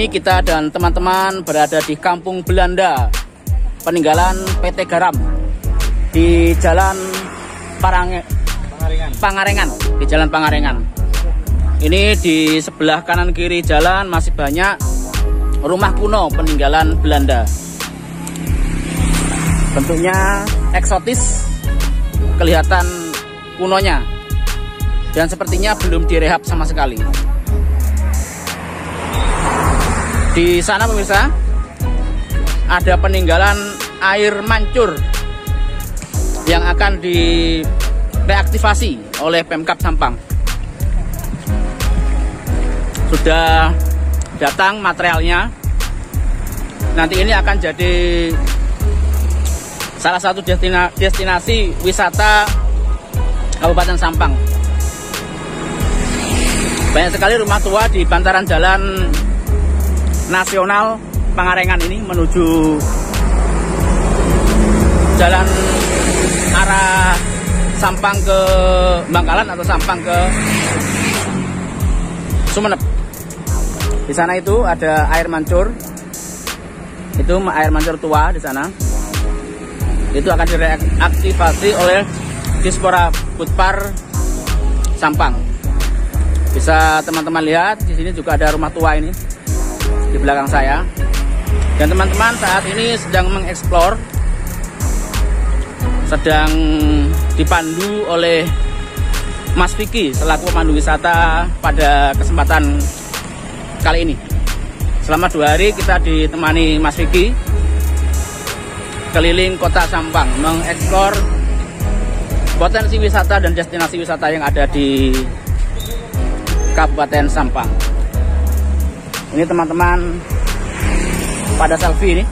ini kita dan teman-teman berada di Kampung Belanda, peninggalan PT Garam di Jalan Pangarengan, di Jalan Pangarengan. Ini di sebelah kanan kiri jalan masih banyak rumah kuno peninggalan Belanda. Bentuknya eksotis, kelihatan kunonya, dan sepertinya belum direhab sama sekali. Di sana pemirsa ada peninggalan air mancur yang akan direaktivasi oleh Pemkab Sampang. Sudah datang materialnya. Nanti ini akan jadi salah satu destinasi wisata Kabupaten Sampang. Banyak sekali rumah tua di bantaran jalan nasional Pangarengan ini menuju jalan arah Sampang ke Bangkalan atau Sampang ke Sumeneb. Di sana itu ada air mancur. Itu air mancur tua di sana. Itu akan direaktivasi oleh Dispora Budpar Sampang. Bisa teman-teman lihat di sini juga ada rumah tua ini di belakang saya, dan teman-teman saat ini sedang mengeksplor, sedang dipandu oleh Mas Vicky selaku pemandu wisata pada kesempatan kali ini. Selama 2 hari kita ditemani Mas Vicky keliling kota Sampang, mengeksplor potensi wisata dan destinasi wisata yang ada di Kabupaten Sampang. Ini teman-teman pada selfie ini.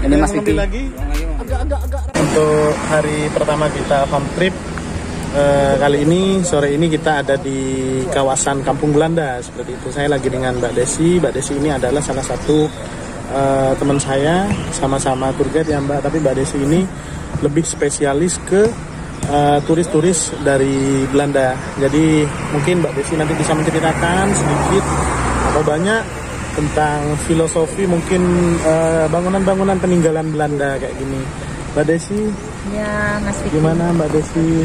Ini Mas Vicky. Untuk hari pertama kita farm trip kali ini, sore ini kita ada di kawasan Kampung Belanda seperti itu. Saya lagi dengan Mbak Desi. Mbak Desi ini adalah salah satu teman saya, sama-sama tour guide ya Mbak, tapi Mbak Desi ini lebih spesialis ke turis-turis dari Belanda. Jadi mungkin Mbak Desi nanti bisa menceritakan sedikit atau banyak tentang filosofi mungkin bangunan-bangunan peninggalan Belanda kayak gini. Mbak Desi, ya Mas Vicky, gimana Mbak Desi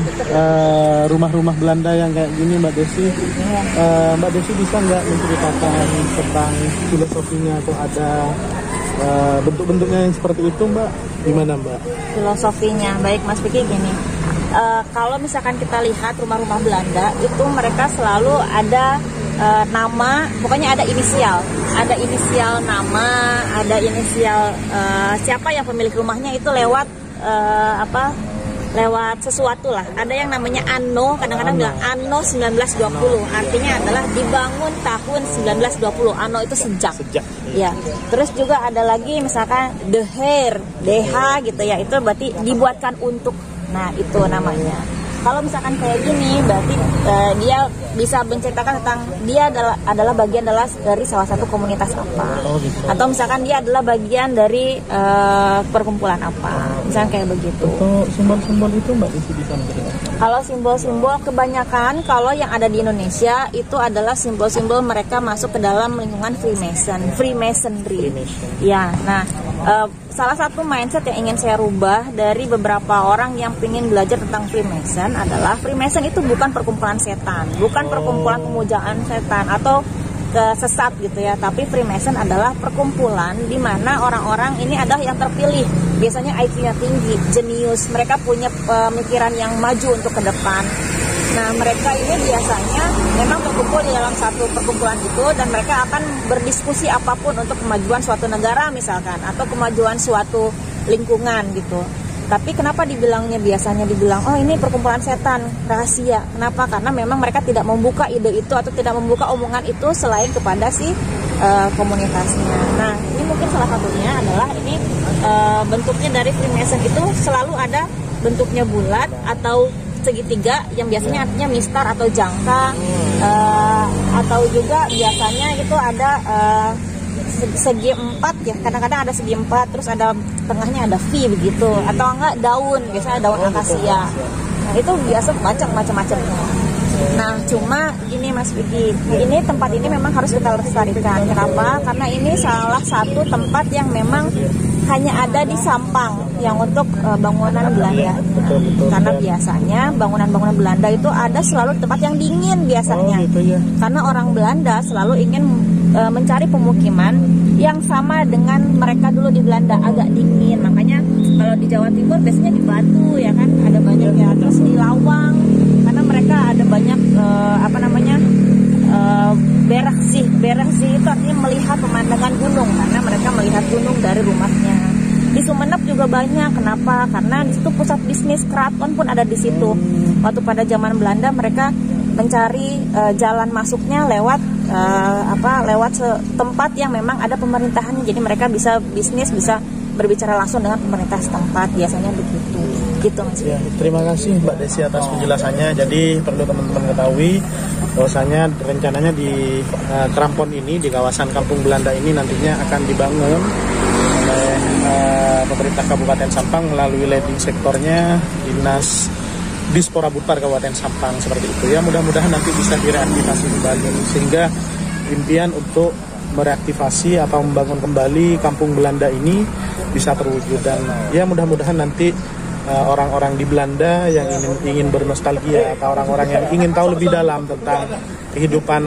rumah-rumah Belanda yang kayak gini Mbak Desi? Mbak Desi bisa nggak menceritakan tentang filosofinya atau ada bentuk-bentuknya yang seperti itu Mbak? Gimana Mbak? Filosofinya, baik Mas Vicky, gini. Kalau misalkan kita lihat rumah-rumah Belanda itu mereka selalu ada nama, pokoknya ada inisial nama, ada inisial siapa yang pemilik rumahnya itu lewat lewat sesuatu lah. Ada yang namanya anno, kadang-kadang bilang anno 1920, artinya adalah dibangun tahun 1920. Anno itu sejak. Ya. Terus juga ada lagi misalkan DH gitu ya, itu berarti dibuatkan untuk. Nah, itu namanya. Kalau misalkan kayak gini, berarti dia bisa menceritakan tentang dia adalah bagian dari salah satu komunitas apa. Atau misalkan dia adalah bagian dari perkumpulan apa. Misalkan kayak begitu. Untuk simbol-simbol itu Mbak Desi bisa menceritakan? Kalau simbol-simbol kebanyakan kalau yang ada di Indonesia itu adalah simbol-simbol mereka masuk ke dalam lingkungan Freemasonry. Ya, nah salah satu mindset yang ingin saya rubah dari beberapa orang yang ingin belajar tentang Freemason adalah Freemason itu bukan perkumpulan setan, bukan perkumpulan pemujaan setan atau sesat gitu ya, tapi Freemason adalah perkumpulan di mana orang-orang ini adalah yang terpilih, biasanya IQ-nya tinggi, jenius, mereka punya pemikiran yang maju untuk ke depan. Nah, mereka ini biasanya memang berkumpul di dalam satu perkumpulan itu dan mereka akan berdiskusi apapun untuk kemajuan suatu negara misalkan atau kemajuan suatu lingkungan gitu. Tapi kenapa biasanya dibilang oh ini perkumpulan setan, rahasia. Kenapa? Karena memang mereka tidak membuka ide itu atau tidak membuka omongan itu selain kepada si komunitasnya. Nah, ini mungkin salah satunya adalah ini bentuknya dari Freemason itu selalu ada bentuknya bulat atau segitiga yang biasanya artinya mistar atau jangka, atau juga biasanya itu ada segi 4 ya, kadang-kadang ada segi 4, terus ada tengahnya ada V begitu, atau enggak daun, biasanya daun akasia. Nah itu biasa banyak macam-macamnya. Nah cuma ini Mas Vicky, ini tempat ini memang harus kita lestarikan. Kenapa? Karena ini salah satu tempat yang memang hanya ada di Sampang yang untuk bangunan Belanda. Karena biasanya bangunan-bangunan Belanda itu ada selalu tempat yang dingin biasanya. Karena orang Belanda selalu ingin mencari pemukiman yang sama dengan mereka dulu di Belanda, agak dingin. Makanya kalau di Jawa Timur biasanya di Batu ya kan, ada banyak ya. Terus di Lawang karena mereka ada banyak berak sih itu artinya melihat pemandangan gunung, karena mereka melihat gunung dari rumahnya. Di Sumenep juga banyak. Kenapa? Karena di situ pusat bisnis, keraton pun ada di situ. Waktu pada zaman Belanda mereka mencari jalan masuknya lewat tempat yang memang ada pemerintahannya. Jadi mereka bisa bisnis, bisa berbicara langsung dengan pemerintah setempat, biasanya begitu. Gitu Mas. Ya, terima kasih Mbak Desi atas penjelasannya. Jadi perlu teman-teman ketahui bahwasanya rencananya di Krampon ini, di kawasan Kampung Belanda ini nantinya akan dibangun oleh pemerintah Kabupaten Sampang melalui leading sektornya Dinas Dispora Budpar Kabupaten Sampang, seperti itu ya. Mudah-mudahan nanti bisa direaktivasi kembali, sehingga impian untuk mereaktivasi atau membangun kembali Kampung Belanda ini bisa terwujud. Dan ya mudah-mudahan nanti orang-orang di Belanda yang ingin bernostalgia atau orang-orang yang ingin tahu lebih dalam tentang kehidupan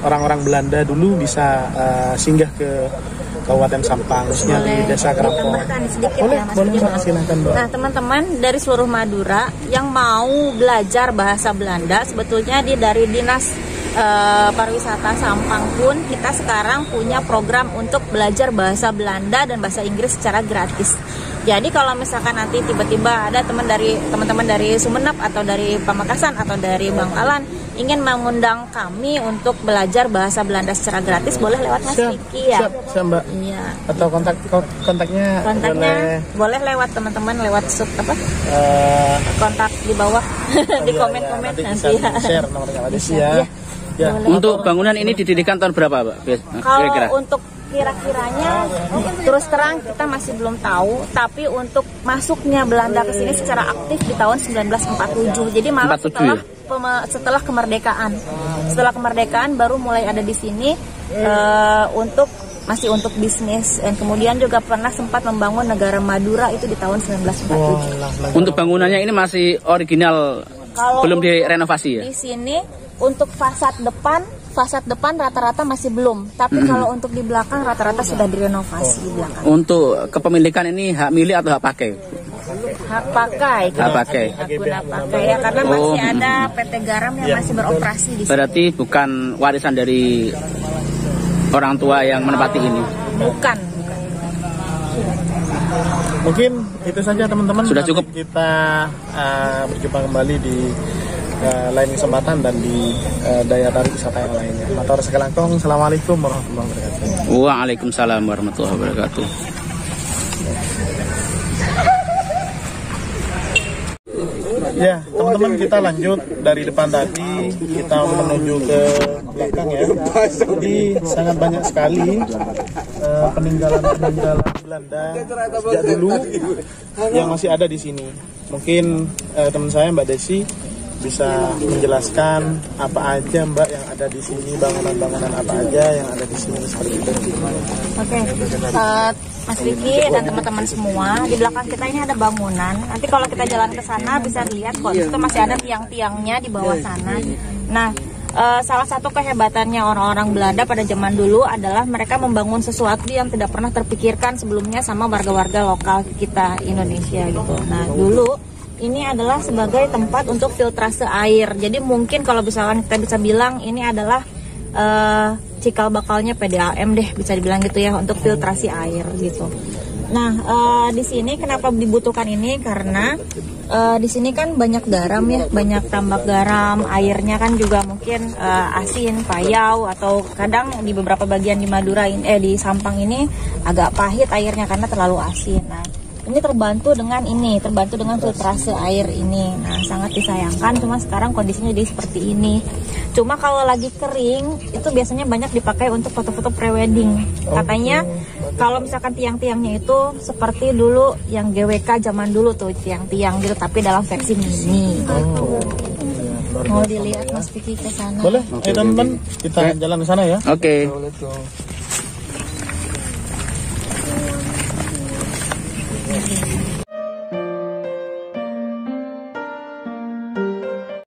orang-orang Belanda dulu bisa singgah ke Kabupaten Sampang, khususnya di Desa Krampon. Boleh silakan. Nah teman-teman dari seluruh Madura yang mau belajar bahasa Belanda, sebetulnya dari Dinas Pariwisata Sampang pun kita sekarang punya program untuk belajar bahasa Belanda dan bahasa Inggris secara gratis. Jadi kalau misalkan nanti tiba-tiba ada teman-teman dari Sumenep atau dari Pamekasan atau dari Bangkalan ingin mengundang kami untuk belajar bahasa Belanda secara gratis, boleh lewat Mas Vicky ya. Siap Mbak. Iya. Atau kontaknya boleh lewat teman-teman lewat kontak di bawah di komen-komen nanti ya. Share nomornya Mbak Desi ya. Ya. Untuk bangunan ini didirikan tahun berapa, Pak? Kalau untuk kira-kiranya terus terang kita masih belum tahu, tapi untuk masuknya Belanda ke sini secara aktif di tahun 1947. Jadi malah setelah kemerdekaan. Setelah kemerdekaan baru mulai ada di sini masih untuk bisnis, dan kemudian juga pernah sempat membangun negara Madura itu di tahun 1947. Untuk bangunannya ini masih original, belum direnovasi ya? Di sini untuk fasad depan rata-rata masih belum, tapi kalau untuk di belakang rata-rata sudah direnovasi di belakang. Untuk kepemilikan ini hak milik atau hak pakai? Hak pakai. Hak pakai. Guna pakai ya, karena masih ada PT Garam yang masih beroperasi di sini. Berarti bukan warisan dari orang tua yang menempati ini? Bukan. Mungkin itu saja teman-teman. Sudah cukup. Kita berjumpa kembali di lain kesempatan dan di daya tarik wisata yang lainnya. Matur sekelangkong. Assalamualaikum warahmatullahi wabarakatuh. Waalaikumsalam warahmatullahi wabarakatuh. Ya, teman-teman, kita lanjut dari depan tadi, kita menuju ke belakang ya. Jadi sangat banyak sekali peninggalan-peninggalan Belanda sejak dulu yang masih ada di sini. Mungkin teman saya Mbak Desi bisa menjelaskan apa aja Mbak yang ada di sini, bangunan-bangunan apa aja yang ada di sini seperti itu. Oke. Mas Vicky dan teman-teman semua, di belakang kita ini ada bangunan. Nanti kalau kita jalan ke sana bisa lihat kok, itu masih ada tiang-tiangnya di bawah sana. Nah, salah satu kehebatannya orang-orang Belanda pada zaman dulu adalah mereka membangun sesuatu yang tidak pernah terpikirkan sebelumnya sama warga-warga lokal kita Indonesia gitu. Nah, dulu ini adalah sebagai tempat untuk filtrase air. Jadi mungkin kalau misalkan kita bisa bilang ini adalah cikal bakalnya PDAM deh, bisa dibilang gitu ya, untuk filtrasi air gitu. Nah, di sini kenapa dibutuhkan ini? Karena di sini kan banyak garam ya, banyak tambak garam, airnya kan juga mungkin asin, payau, atau kadang di beberapa bagian di Madura ini, di Sampang ini agak pahit airnya karena terlalu asin. Nah, ini terbantu dengan filtrase air ini. Nah, sangat disayangkan, cuma sekarang kondisinya jadi seperti ini. Cuma kalau lagi kering itu biasanya banyak dipakai untuk foto-foto prewedding. Katanya kalau misalkan tiang-tiangnya itu seperti dulu yang GWK zaman dulu tuh, tiang-tiang gitu, tapi dalam versi mini. Mau dilihat Mas Vicky ke sana? Boleh, teman-teman, kita jalan ke sana ya. Oke. Let's go.